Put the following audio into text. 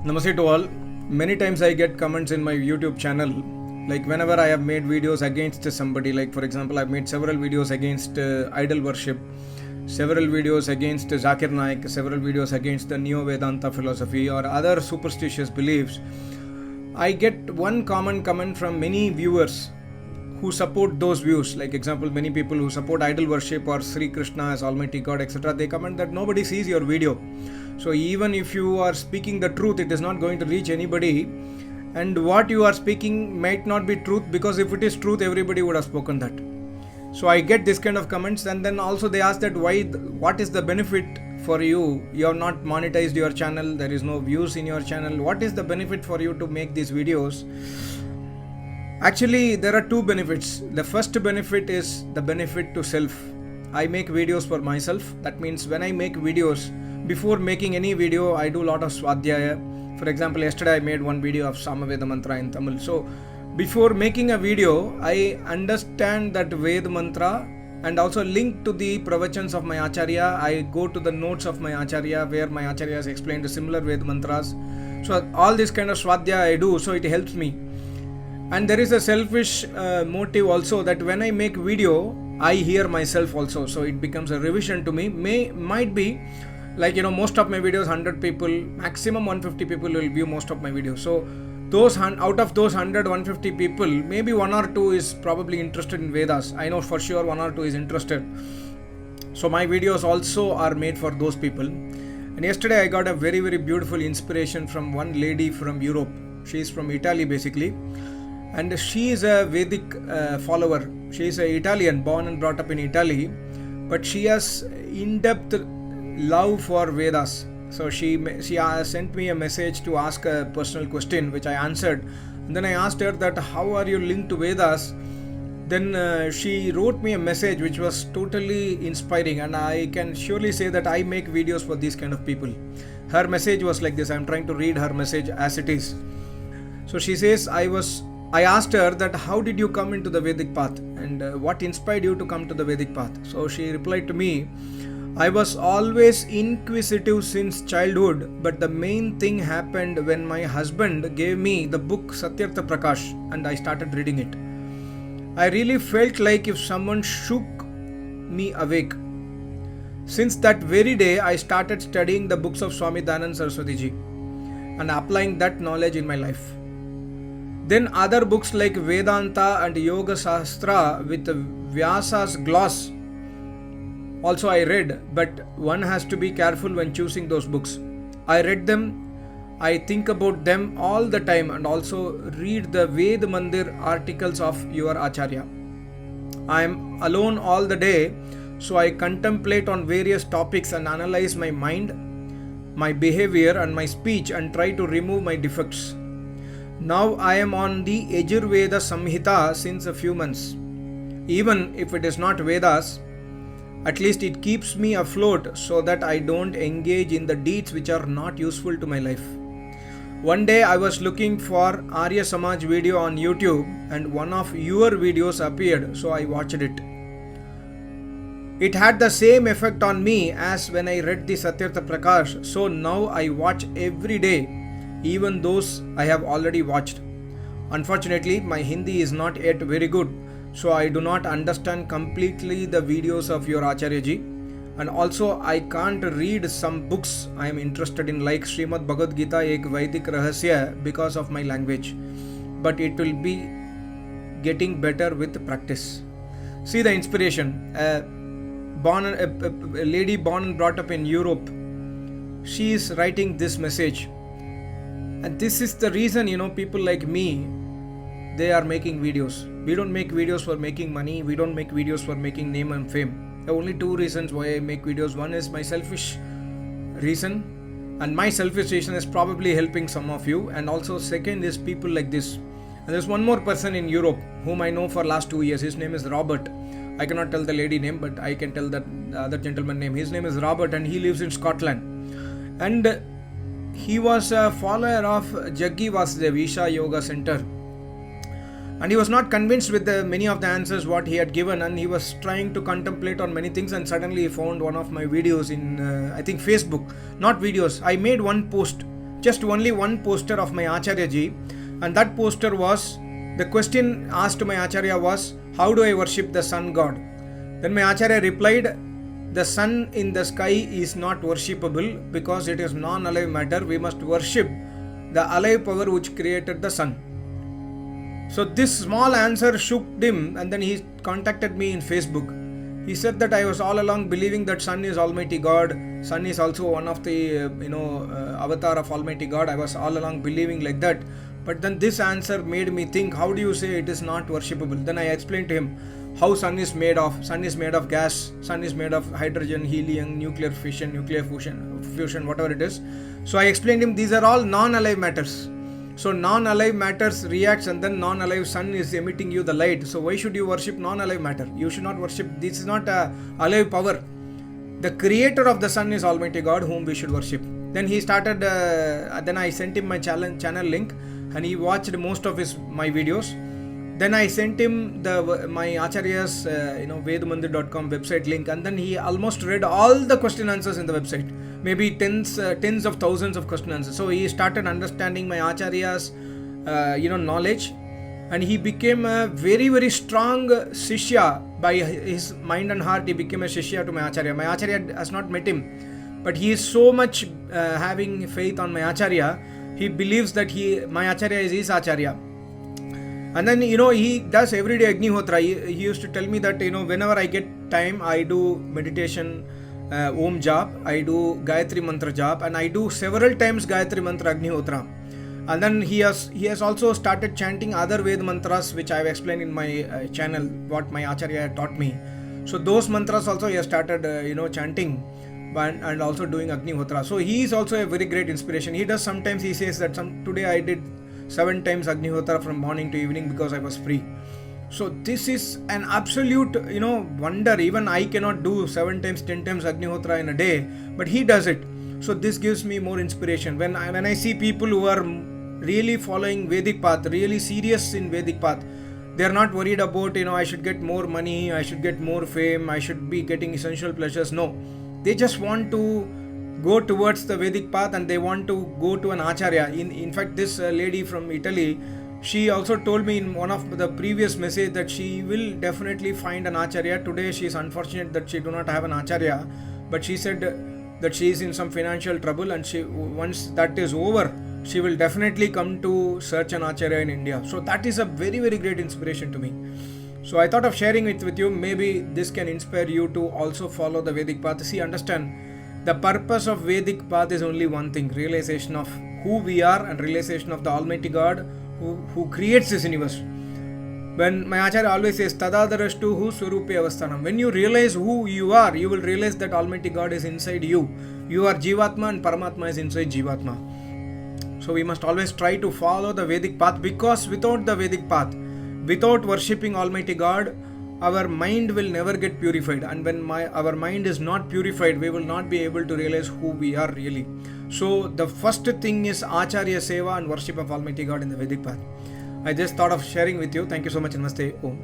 Namaste to all. Many times I get comments in my YouTube channel, like whenever I have made videos against somebody, like for example, I've made several videos against idol worship, several videos against Zakir Naik, several videos against the Neo Vedanta philosophy or other superstitious beliefs. I get one common comment from many viewers who support those views. Like example, many people who support idol worship or Sri Krishna as Almighty God, etc. They comment that nobody sees your video. So even if you are speaking the truth, it is not going to reach anybody. And what you are speaking might not be truth, because if it is truth, everybody would have spoken that. So I get this kind of comments, and then also they ask that what is the benefit for you? You have not monetized your channel, there is no views in your channel. What is the benefit for you to make these videos? Actually, there are two benefits. The first benefit is the benefit to self. I make videos for myself. That means when I make videos, before making any video, I do a lot of Swadhyaya. For example, yesterday I made one video of Samaveda Mantra in Tamil. So before making a video, I understand that Ved Mantra and also link to the pravachans of my Acharya. I go to the notes of my Acharya where my Acharya has explained the similar Ved Mantras. So all this kind of Swadhyaya I do, so it helps me. And there is a selfish motive also, that when I make video, I hear myself also. So it becomes a revision to me. Might be like, most of my videos, 100 people, maximum 150 people will view most of my videos. So out of those 100, 150 people, maybe one or two is probably interested in Vedas. I know for sure one or two is interested. So my videos also are made for those people. And yesterday I got a very, very beautiful inspiration from one lady from Europe. She is from Italy basically. And she is a Vedic follower. She is an Italian, born and brought up in Italy. But she has in-depth love for Vedas. So she sent me a message to ask a personal question, which I answered. And then I asked her that how are you linked to Vedas? Then she wrote me a message which was totally inspiring, and I can surely say that I make videos for these kind of people. Her message was like this. I'm trying to read her message as it is. So she says, I asked her that how did you come into the Vedic path, and what inspired you to come to the Vedic path? So she replied to me, I was always inquisitive since childhood, but the main thing happened when my husband gave me the book Satyartha Prakash and I started reading it. I really felt like if someone shook me awake. Since that very day, I started studying the books of Swami Dayananda Saraswati Ji and applying that knowledge in my life. Then other books like Vedanta and Yoga Shastra with Vyasa's gloss also I read, but one has to be careful when choosing those books. I read them, I think about them all the time, and also read the Ved Mandir articles of your Acharya. I am alone all the day, so I contemplate on various topics and analyze my mind, my behavior and my speech, and try to remove my defects. Now I am on the Yajurveda Samhita since a few months. Even if it is not Vedas, at least it keeps me afloat so that I don't engage in the deeds which are not useful to my life. One day I was looking for Arya Samaj video on YouTube and one of your videos appeared, so I watched it. It had the same effect on me as when I read the Satyartha Prakash, so now I watch every day, even those I have already watched. Unfortunately, my Hindi is not yet very good, so I do not understand completely the videos of your Acharya Ji, and also I can't read some books I am interested in, like Srimad Bhagavad Gita Ek Vaidik Rahasya, because of my language, but it will be getting better with practice. See the inspiration. A lady born and brought up in Europe, she is writing this message, and this is the reason people like me, they are making videos. We don't make videos for making money. We don't make videos for making name and fame. There are only two reasons why I make videos. One is my selfish reason, and my selfish reason is probably helping some of you. And also second is people like this. And there's one more person in Europe whom I know for last 2 years. His name is Robert. I cannot tell the lady name, but I can tell that the other gentleman name. His name is Robert and he lives in Scotland. And he was a follower of Jaggi Vasudev Isha Yoga Center. And he was not convinced with many of the answers what he had given, and he was trying to contemplate on many things, and suddenly he found one of my videos in I think Facebook. Not videos, I made one post just only one poster of my Acharya ji, and that poster was, the question asked to my Acharya was, how do I worship the sun god? Then my Acharya replied, the sun in the sky is not worshipable because it is non-alive matter. We must worship the alive power which created the sun. So this small answer shook him, and then he contacted me in Facebook. He said that I was all along believing that sun is Almighty God. Sun is also one of the avatar of Almighty God. I was all along believing like that. But then this answer made me think, how do you say it is not worshipable? Then I explained to him how sun is made of. Sun is made of gas. Sun is made of hydrogen, helium, nuclear fission, nuclear fusion, whatever it is. So I explained him these are all non-alive matters. So non-alive matters reacts, and then non-alive sun is emitting you the light. So why should you worship non-alive matter? You should not worship. This is not a alive power. The creator of the sun is Almighty God, whom we should worship. Then he started. Then I sent him my channel link, and he watched most of my videos. Then I sent him my Acharya's Vedamandir.com website link, and then he almost read all the question answers in the website. Maybe tens of thousands of question answers. So he started understanding my Acharya's knowledge, and he became a very, very strong Shishya. By his mind and heart, he became a Shishya to my Acharya. My Acharya has not met him, but he is so much having faith on my Acharya. He believes that my Acharya is his Acharya. And then he does everyday Agnihotra. He used to tell me that whenever I get time, I do meditation, Om Jap, I do Gayatri Mantra Jap, and I do several times Gayatri Mantra Agnihotra. And then he has also started chanting other Ved mantras, which I have explained in my channel, what my Acharya taught me. So those mantras also he has started chanting and also doing Agnihotra. So he is also a very great inspiration. He does sometimes, he says that today I did 7 times Agnihotra from morning to evening because I was free. So this is an absolute wonder. Even I cannot do 7 times 10 times Agnihotra in a day, but he does it. So this gives me more inspiration. When I see people who are really following Vedic path, really serious in Vedic path, they are not worried about I should get more money, I should get more fame, I should be getting essential pleasures. No, they just want to go towards the Vedic path, and they want to go to an Acharya. In fact, this lady from Italy, she also told me in one of the previous message that she will definitely find an Acharya. Today she is unfortunate that she do not have an Acharya, but she said that she is in some financial trouble, and once that is over, she will definitely come to search an Acharya in India. So that is a very, very great inspiration to me. So I thought of sharing it with you. Maybe this can inspire you to also follow the Vedic path. See, understand, the purpose of Vedic path is only one thing: realization of who we are and realization of the Almighty God who creates this universe. When my Acharya always says, Tadadarashtu Swarupe Avasthanam. When you realize who you are, you will realize that Almighty God is inside you. You are Jivatma and Paramatma is inside Jivatma. So we must always try to follow the Vedic path, because without the Vedic path, without worshipping Almighty God, our mind will never get purified. And when our mind is not purified, we will not be able to realize who we are really. So the first thing is Acharya Seva and worship of Almighty God in the Vedic path. I just thought of sharing with you. Thank you so much. Namaste. Om.